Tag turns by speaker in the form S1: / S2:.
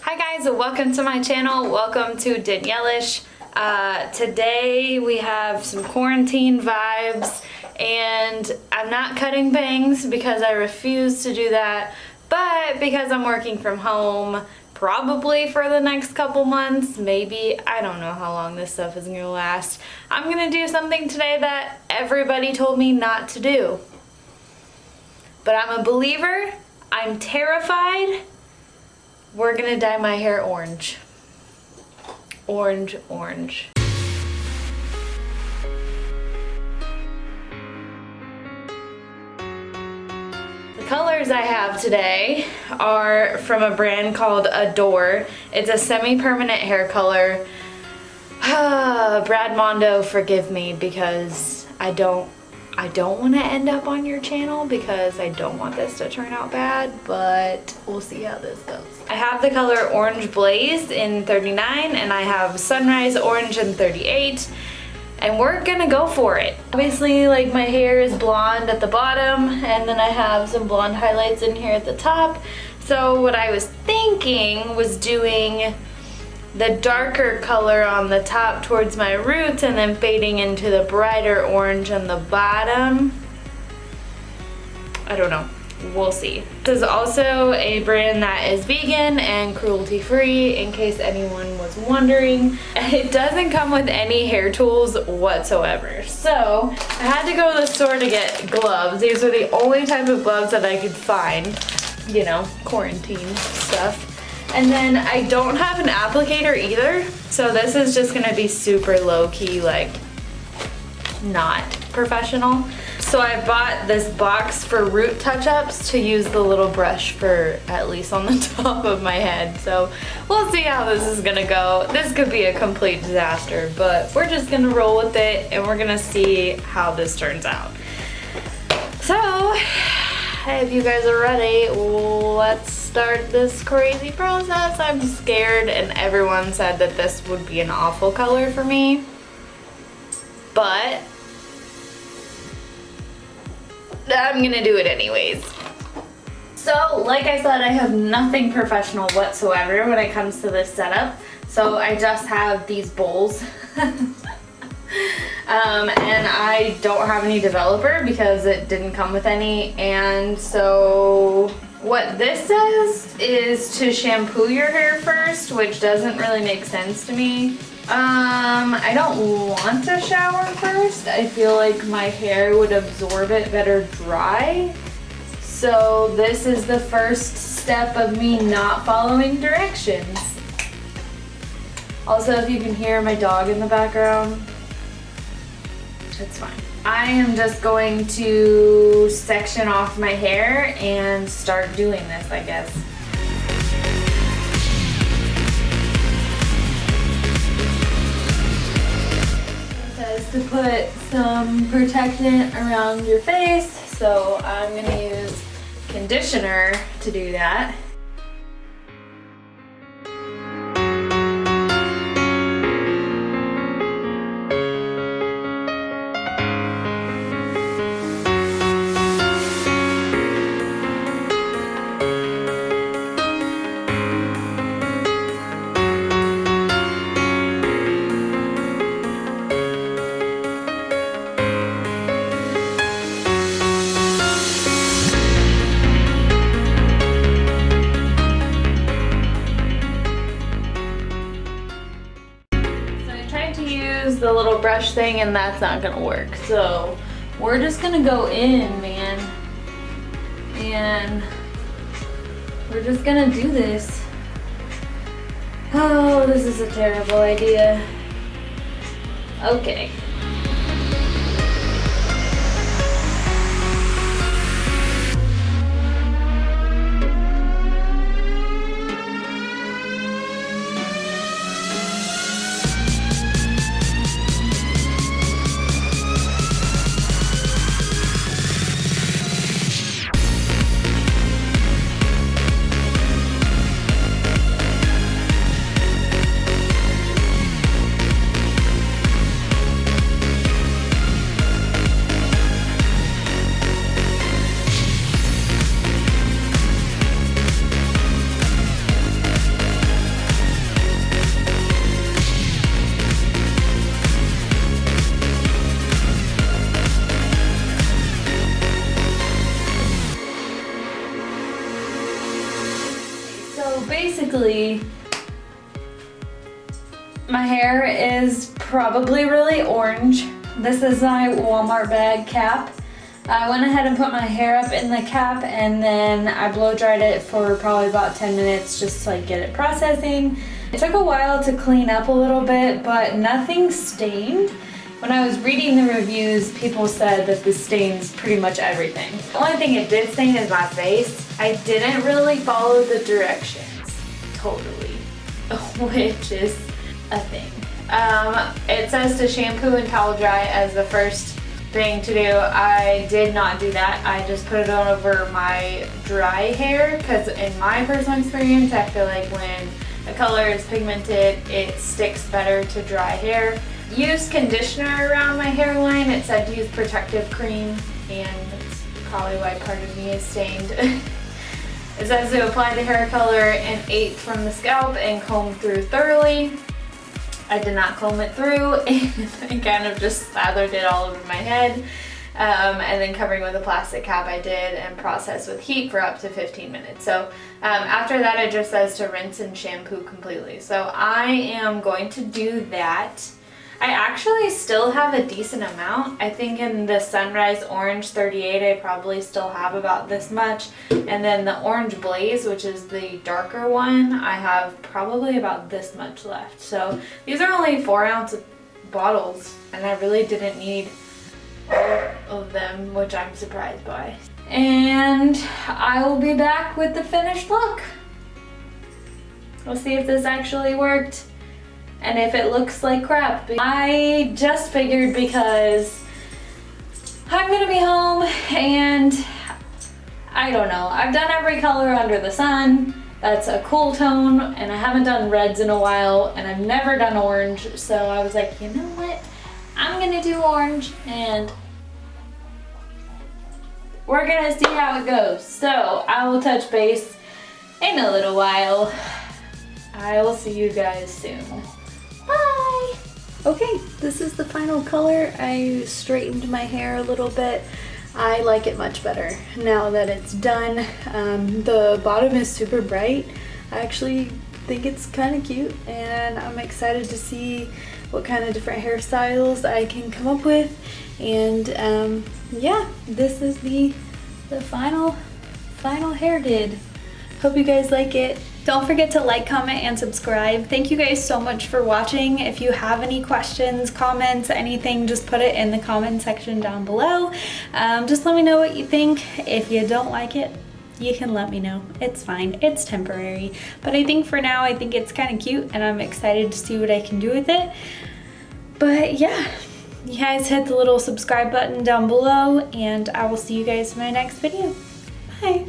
S1: Hi guys, welcome to my channel. Welcome to Danielle-ish. Today we have some quarantine vibes and I'm not cutting bangs because I refuse to do that, but because I'm working from home probably for the next couple months, maybe, I don't know how long this stuff is gonna last. I'm gonna do something today that everybody told me not to do. But I'm a believer, I'm terrified. We're gonna dye my hair orange. Orange, orange. The colors I have today are from a brand called Adore. It's a semi-permanent hair color. Brad Mondo, forgive me because I don't want to end up on your channel because I don't want this to turn out bad, but we'll see how this goes. I have the color Orange Blaze in 39 and I have Sunrise Orange in 38 and we're gonna go for it. Obviously, like, my hair is blonde at the bottom and then I have some blonde highlights in here at the top. So what I was thinking was doing the darker color on the top towards my roots and then fading into the brighter orange on the bottom. I don't know, we'll see. This is also a brand that is vegan and cruelty free, in case anyone was wondering. It doesn't come with any hair tools whatsoever. So I had to go to the store to get gloves. These were the only type of gloves that I could find, you know, quarantine stuff. And then I don't have an applicator either, so this is just gonna be super low-key, like, not professional. So I bought this box for root touch-ups to use the little brush for at least on the top of my head. So we'll see how this is gonna go. This could be a complete disaster, but we're just gonna roll with it and we're gonna see how this turns out. So, if you guys are ready, let's start this crazy process. I'm scared and everyone said that this would be an awful color for me, but I'm gonna do it anyways. So like I said, I have nothing professional whatsoever when it comes to this setup. So I just have these bowls. And I don't have any developer because it didn't come with any, and so what this says is to shampoo your hair first, which doesn't really make sense to me. I don't want to shower first. I feel like my hair would absorb it better dry. So this is the first step of me not following directions. Also, if you can hear my dog in the background, it's fine. I am just going to section off my hair and start doing this, I guess. It says to put some protectant around your face, so I'm gonna use conditioner to do that. The little brush thing and that's not gonna work, so we're just gonna go in, man, and we're just gonna do this. Oh, this is a terrible idea. Okay. basically, my hair is probably really orange. This is my Walmart bag cap. I went ahead and put my hair up in the cap, and then I blow dried it for probably about 10 minutes just to like get it processing. It took a while to clean up a little bit, but nothing stained. When I was reading the reviews, people said that this stains pretty much everything. The only thing it did stain is my face. I didn't really follow the directions totally, which is a thing. It says to shampoo and towel dry as the first thing to do. I did not do that. I just put it on over my dry hair because in my personal experience, I feel like when a color is pigmented, it sticks better to dry hair. Used conditioner around my hairline. It said to use protective cream, and that's probably why part of me is stained. It says to apply the hair color an eighth from the scalp and comb through thoroughly. I did not comb it through, and I kind of just slathered it all over my head. And then covering with a plastic cap I did, and process with heat for up to 15 minutes. So after that it just says to rinse and shampoo completely. So I am going to do that. I actually still have a decent amount. I think in the Sunrise Orange 38 I probably still have about this much, and then the Orange Blaze, which is the darker one, I have probably about this much left. So these are only 4-ounce bottles, and I really didn't need all of them, which I'm surprised by. And I will be back with the finished look. We'll see if this actually worked and if it looks like crap. I just figured because I'm gonna be home and I don't know, I've done every color under the sun. That's a cool tone, and I haven't done reds in a while, and I've never done orange, so I was like, you know what? I'm gonna do orange, and we're gonna see how it goes. So I will touch base in a little while. I will see you guys soon. Bye! Okay, this is the final color. I straightened my hair a little bit. I like it much better now that it's done. The bottom is super bright. I actually think it's kind of cute, and I'm excited to see what kind of different hairstyles I can come up with. And yeah, this is the final hair did. Hope you guys like it. Don't forget to like, comment, and subscribe. Thank you guys so much for watching. If you have any questions, comments, anything, just put it in the comment section down below. Just let me know what you think. If you don't like it, you can let me know. It's fine. It's temporary. But I think for now, I think it's kind of cute, and I'm excited to see what I can do with it. But yeah, you guys hit the little subscribe button down below, and I will see you guys in my next video. Bye.